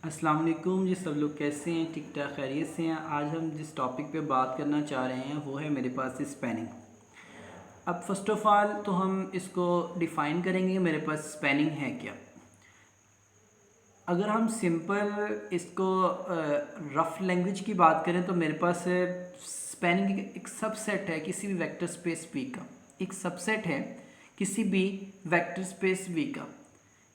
अस्सलाम वालेकुम जी। सब लोग कैसे हैं? ठीक ठाक खैरियत से हैं। आज हम जिस टॉपिक पे बात करना चाह रहे हैं वो है मेरे पास स्पैनिंग। अब फर्स्ट ऑफ़ ऑल तो हम इसको डिफ़ाइन करेंगे मेरे पास स्पैनिंग है क्या। अगर हम सिंपल इसको रफ लैंग्वेज की बात करें तो मेरे पास स्पैनिंग एक सबसेट है किसी भी वेक्टर स्पेस वी का। एक सबसेट है किसी भी वेक्टर स्पेस वी का।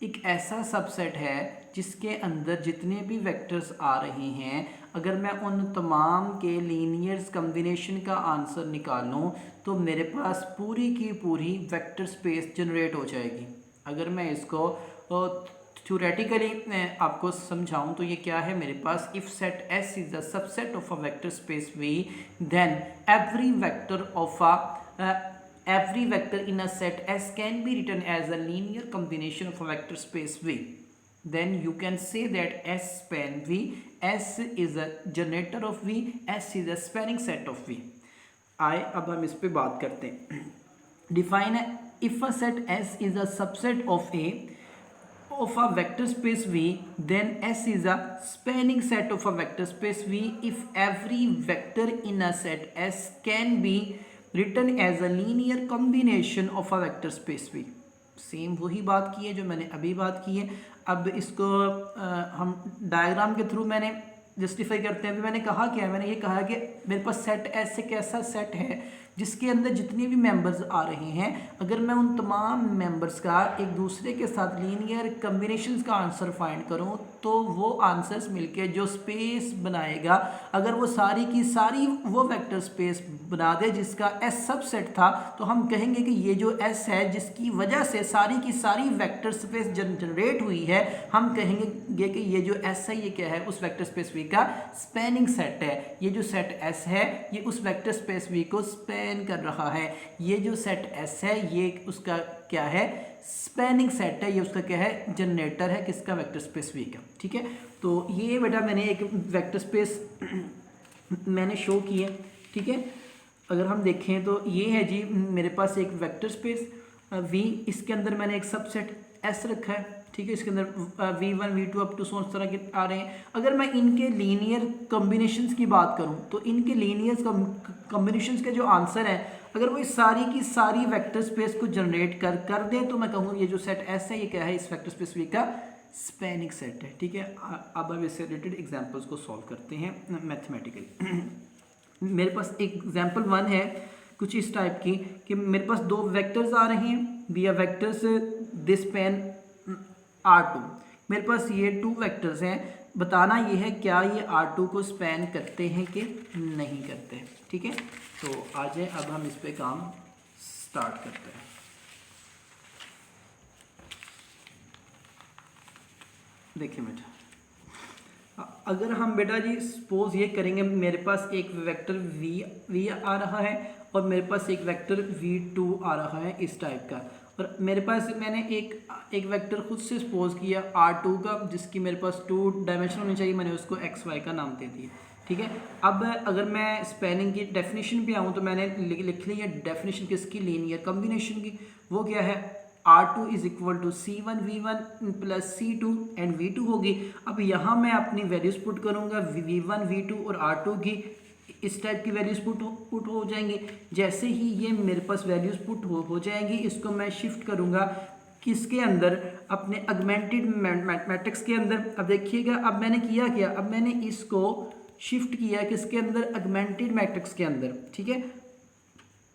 एक ऐसा सबसेट है जिसके अंदर जितने भी वेक्टर्स आ रहे हैं, अगर मैं उन तमाम के लीनियर्स कम्बिनेशन का आंसर निकालूं तो मेरे पास पूरी की पूरी वेक्टर स्पेस जनरेट हो जाएगी। अगर मैं इसको थ्योरेटिकली आपको समझाऊं तो ये क्या है, मेरे पास if set S is the subset of a vector space V, then every vector of a every vector in a set S can be written as a linear combination of a vector space V. Then you can say that S span V, S is a generator of V, S is a spanning set of V. अब हम इस पे बात करते हैं। Define if a set S is a subset of a vector space V, then S is a spanning set of a vector space V if every vector in a set S can be written as a linear combination of a vector space V. Same वही बात की है जो मैंने अभी बात की है। अब इसको हम डायग्राम के थ्रू मैंने जस्टिफाई करते हैं। अभी मैंने कहा क्या है, मैंने ये कहा कि मेरे पास सेट ऐसे कैसा सेट है जिसके अंदर जितने भी मेंबर्स आ रहे हैं, अगर मैं उन तमाम मेंबर्स का एक दूसरे के साथ लीनियर कम्बिनेशंस का आंसर फाइंड करूं तो वो आंसर्स मिलके जो स्पेस बनाएगा, अगर वो सारी की सारी वो वेक्टर स्पेस बना दे जिसका एस सबसेट था, तो हम कहेंगे कि ये जो एस है जिसकी वजह से सारी की सारी वेक्टर स्पेस जनरेट हुई है, हम कहेंगे कि ये जो एस है ये क्या है, उस वेक्टर स्पेस वी का स्पैनिंग सेट है। ये जो सेट एस है ये उस वेक्टर स्पेस वी को स्पैन कर रहा है। ये जो सेट एस है ये उसका क्या है, स्पैनिंग सेट है। ये उसका क्या है, जनरेटर है किसका, वेक्टर स्पेस वी का। ठीक है, तो ये बेटा मैंने एक वेक्टर स्पेस मैंने शो की है। ठीक है, अगर हम देखें तो ये है जी मेरे पास एक वेक्टर स्पेस वी, इसके अंदर मैंने एक सबसेट एस रखा है। ठीक है, इसके अंदर V1 V2 अप टू सो इस तरह के आ रहे हैं। अगर मैं इनके लीनियर कॉम्बिनेशंस की बात करूं तो इनके लीनियर कॉम्बिनेशंस के जो आंसर है, अगर वो इस सारी की सारी वेक्टर स्पेस को जनरेट कर दें तो मैं कहूँगा ये जो सेट एस है ये क्या है, इस वेक्टर स्पेस वी का स्पैनिंग सेट है। ठीक है, अब हम इससे रिलेटेड एग्जाम्पल्स को सॉल्व करते हैं मैथमेटिकली। मेरे पास एक एग्जाम्पल 1 है कुछ इस टाइप की कि मेरे पास दो वेक्टर्स आ रहे हैं, दिया वेक्टर्स दिस स्पैन R2। मेरे पास ये टू वेक्टर्स हैं, बताना ये है क्या ये R2 को स्पैन करते हैं कि नहीं करते। ठीक है, तो आ जाए अब हम इस पे काम स्टार्ट करते हैं। देखिए बेटा, अगर हम बेटा जी सपोज ये करेंगे, मेरे पास एक वेक्टर वी आ रहा है और मेरे पास एक वेक्टर V2 आ रहा है इस टाइप का, और मेरे पास मैंने एक वेक्टर खुद से सपोज किया R2 का जिसकी मेरे पास 2 डायमेंशन होनी चाहिए, मैंने उसको XY का नाम दे दिया। ठीक है, अब अगर मैं स्पैनिंग की डेफिनेशन पे आऊँ तो मैंने लिख ली है डेफिनेशन किसकी, लीनियर कॉम्बिनेशन की। वो क्या है, R2 is equal to C1 V1 plus C2 and V2 होगी। अब यहाँ मैं अपनी वैल्यूज पुट करूँगा V1 V2 और R2 की, इस टाइप की वैल्यूज पुट हो जाएंगी। जैसे ही ये मेरे पास वैल्यूज पुट हो जाएंगी, इसको मैं शिफ्ट करूँगा किसके अंदर, अपने ऑगमेंटेड मैट्रिक्स के अंदर। अब देखिएगा अब मैंने किया क्या, अब मैंने इसको शिफ्ट किया किसके अंदर, ऑगमेंटेड मैट्रिक्स के अंदर। ठीक है,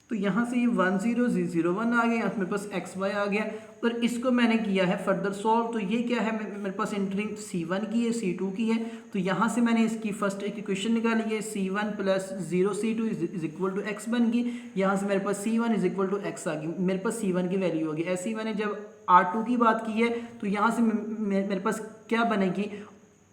तो यहाँ से ये 1 0 0 1 आ गया, यहाँ मेरे पास XY आ गया, और इसको मैंने किया है फर्दर सॉल्व। तो ये क्या है, मेरे पास एंट्री C1 की है, C2 की है, तो यहाँ से मैंने इसकी फर्स्ट एक इक्वेशन निकाली है, C1 plus 0 C2 is equal to X बन गई। यहाँ से मेरे पास C1 is equal to X आ गई, मेरे पास C1 की वैल्यू होगी। ऐसे ही मैंने जब R2 की बात की है तो यहाँ से मेरे पास क्या बनेगी,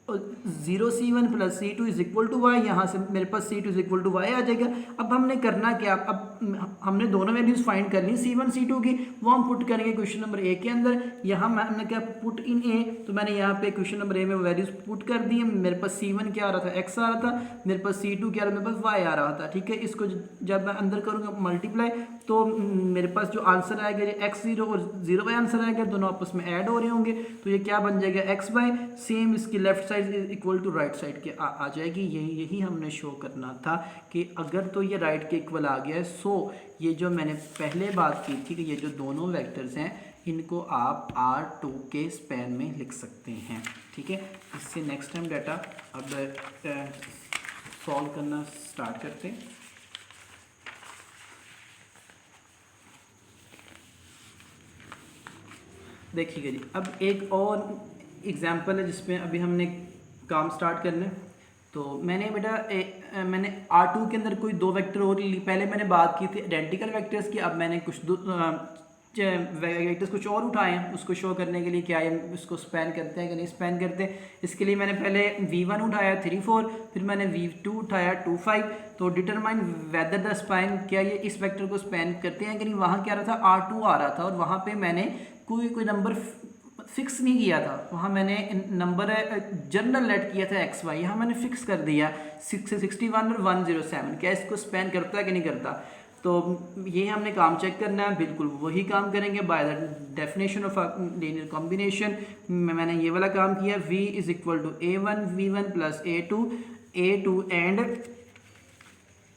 0 C1 plus C2 is equal to Y, यहाँ से मेरे पास C2 is equal to Y आ जाएगा। अब हमने करना क्या, अब हमने दोनों वैल्यूज फाइंड कर ली C1 C2 की, वो हम पुट करेंगे क्वेश्चन नंबर ए के अंदर। यहाँ मैंने क्या पुट इन ए, तो मैंने यहाँ पे क्वेश्चन नंबर ए में वैल्यूज पुट कर दी। मेरे पास C1 क्या आ रहा था, x आ रहा था, मेरे पास C2 क्या आ रहा था, मेरे पास y आ रहा था। ठीक है, इसको जब मैं अंदर करूँगा मल्टीप्लाई, तो मेरे पास जो आंसर आएगा ये x0 और 0y आंसर आएगा, दोनों आपस में ऐड हो रहे होंगे, तो ये क्या बन जाएगा xy, सेम इसकी left side equal to right side के आ जाएगी। यही हमने शो करना था कि अगर तो ये राइट के इक्वल आ गया है, सो ये जो मैंने पहले बात की थी कि ये जो दोनों वेक्टर्स हैं इनको आप R2 के स्पैन में लिख सकते हैं। ठीक है, इससे नेक्स्ट टाइम डाटा अब सॉल्व करना स्टार्ट करते हैं। देखिएगा जी, अब एक और एग्जांपल है जिसमें अभी हमने काम स्टार्ट करना है। तो मैंने बेटा मैंने R2 के अंदर कोई दो वेक्टर और ली। पहले मैंने बात की थी आइडेंटिकल वेक्टर्स की, अब मैंने कुछ वेक्टर्स कुछ और उठाए हैं, उसको शो करने के लिए क्या है उसको स्पैन करते हैं कि नहीं स्पैन करते। इसके लिए मैंने पहले V1 उठाया 3 4, फिर मैंने V2 उठाया 2 5। तो डिटरमाइन वेदर द स्पैन, क्या ये इस वेक्टर को स्पैन करते हैं कि नहीं। वहाँ क्या रहा था, R2 आ रहा था और वहाँ पे मैंने कोई नंबर फिक्स नहीं किया था, वहाँ मैंने नंबर जनरल लेट किया था XY, यहाँ मैंने फिक्स कर दिया 61 और 107। क्या इसको स्पैन करता है कि नहीं करता। तो ये हमने काम चेक करना है, बिल्कुल वही काम करेंगे by the definition of linear combination. मैंने ये वाला काम किया, V is equal to A1 V1 plus A2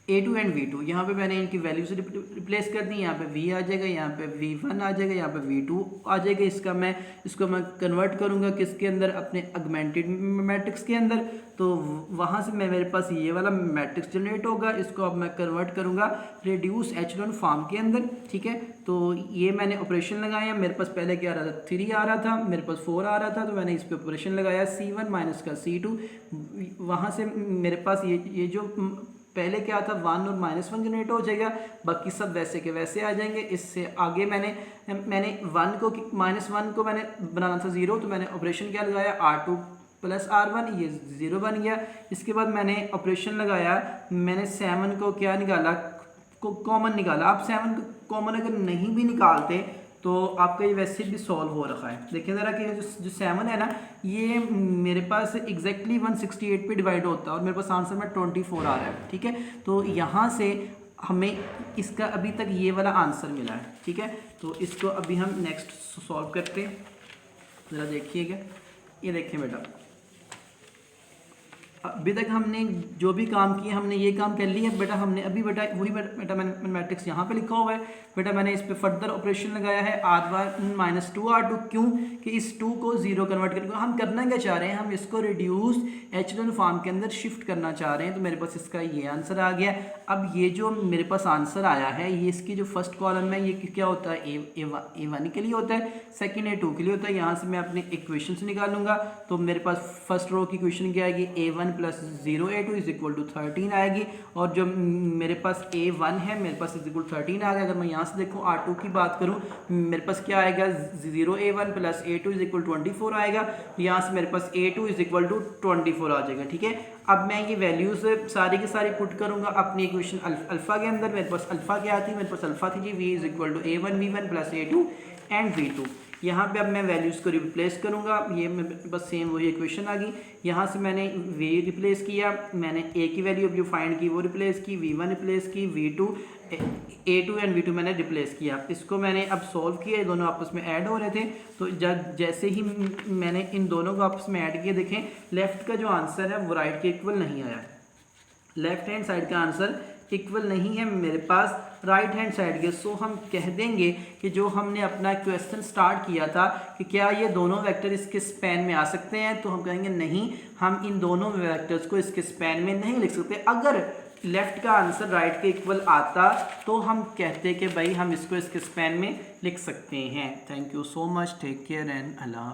and V2। यहाँ पे मैंने इनकी वैल्यू से रिप्लेस कर दी। यहाँ पे V आ जाएगा, यहाँ पे V1 आ जाएगा, यहाँ पे V2 आ जाएगा। इसको मैं कन्वर्ट करूँगा किसके अंदर, अपने ऑगमेंटेड मैट्रिक्स के अंदर। तो वहाँ से मेरे पास ये वाला मैट्रिक्स जनरेट होगा, इसको अब मैं कन्वर्ट करूँगा रिड्यूस एचेलॉन फॉर्म के अंदर। ठीक है, तो ये मैंने ऑपरेशन लगाया। मेरे पास पहले क्या आ रहा था, 3 आ रहा था, मेरे पास 4 आ रहा था, तो मैंने इस पर ऑपरेशन लगाया C1 माइनस का C2। वहाँ से मेरे पास ये जो पहले क्या था 1 और -1 जनरेट हो जाएगा, बाकी सब वैसे के वैसे आ जाएंगे। इससे आगे मैंने 1 को -1 को मैंने बनाना था 0, तो मैंने ऑपरेशन क्या लगाया R2 प्लस R1, ये 0 बन गया। इसके बाद मैंने ऑपरेशन लगाया, मैंने 7 को क्या निकाला, कॉमन निकाला। आप 7 को कॉमन अगर नहीं भी निकालते तो आपका ये वैसे भी सॉल्व हो रखा है। देखिए ज़रा कि जो 7 है ना, ये मेरे पास एग्जैक्टली 168 पे डिवाइड होता है और मेरे पास आंसर में 24 आ रहा है। ठीक है, तो यहाँ से हमें इसका अभी तक ये वाला आंसर मिला है। ठीक है, तो इसको अभी हम नेक्स्ट सॉल्व करते हैं। ज़रा देखिएगा, ये देखिए बेटा, अभी तक हमने जो भी काम किया हमने ये काम कर लिया बेटा। हमने अभी बेटा वही बेटा मैंने मैट्रिक्स यहाँ पे लिखा हुआ है बेटा। मैंने इस पे फर्दर ऑपरेशन लगाया है R1 माइनस 2R2, क्यों कि इस 2 को 0 कन्वर्ट करके हम करना क्या चाह रहे हैं, हम इसको रिड्यूस एचेलॉन फॉर्म के अंदर शिफ्ट करना चाह रहे हैं। तो मेरे पास इसका ये आंसर आ गया। अब ये जो मेरे पास आंसर आया है, ये इसकी जो फर्स्ट कॉलम है ये क्या होता है, A1 के लिए होता है, सेकेंड A2 के लिए होता है। यहाँ से मैं अपने इक्वेशन से निकालूंगा, तो मेरे पास फर्स्ट रो की इक्वेशन क्या आएगी, A1 plus 0A2 is equal to 13 आएगी। और जो मेरे पास A1 है मेरे पास इज इक्वल 13 आ गया। अगर मैं यहाँ से देखूँ R2 की बात करूँ, मेरे पास क्या आएगा, 0A1 plus A2 is equal 24 आएगा। यहाँ से मेरे पास A2 इज इक्वल टू 24 आ जाएगा। ठीक है, अब मैं ये वैल्यूज सारी की सारी पुट करूँगा अपनी इक्वेशन अल्फा के अंदर। मेरे पास अल्फा क्या थी, मेरे पास अल्फा थी जी V is equal to A1 V1 plus A2 and V2। यहाँ पे अब मैं वैल्यूज़ को रिप्लेस करूँगा, ये मेरे पास सेम वही इक्वेशन आ गई। यहाँ से मैंने V रिप्लेस किया, मैंने A की वैल्यू अभी फाइंड की वो रिप्लेस की, V1 रिप्लेस की, V2 A2 एंड V2 मैंने रिप्लेस किया। इसको मैंने अब सॉल्व किया, ये दोनों आपस में ऐड हो रहे थे। तो जैसे ही मैंने इन दोनों को आपस में ऐड किया, देखें लेफ्ट का जो आंसर है वो राइट के इक्वल नहीं आया। लेफ्ट हैंड साइड का आंसर इक्वल नहीं है मेरे पास राइट हैंड साइड के। सो हम कह देंगे कि जो हमने अपना क्वेश्चन स्टार्ट किया था कि क्या ये दोनों वेक्टर इसके स्पैन में आ सकते हैं, तो हम कहेंगे नहीं, हम इन दोनों वेक्टर्स को इसके स्पैन में नहीं लिख सकते। अगर लेफ्ट का आंसर राइट के इक्वल आता तो हम कहते कि भाई हम इसको इसके स्पैन में लिख सकते हैं। Thank you so much, take care and अल्लाह हाफ़िज़।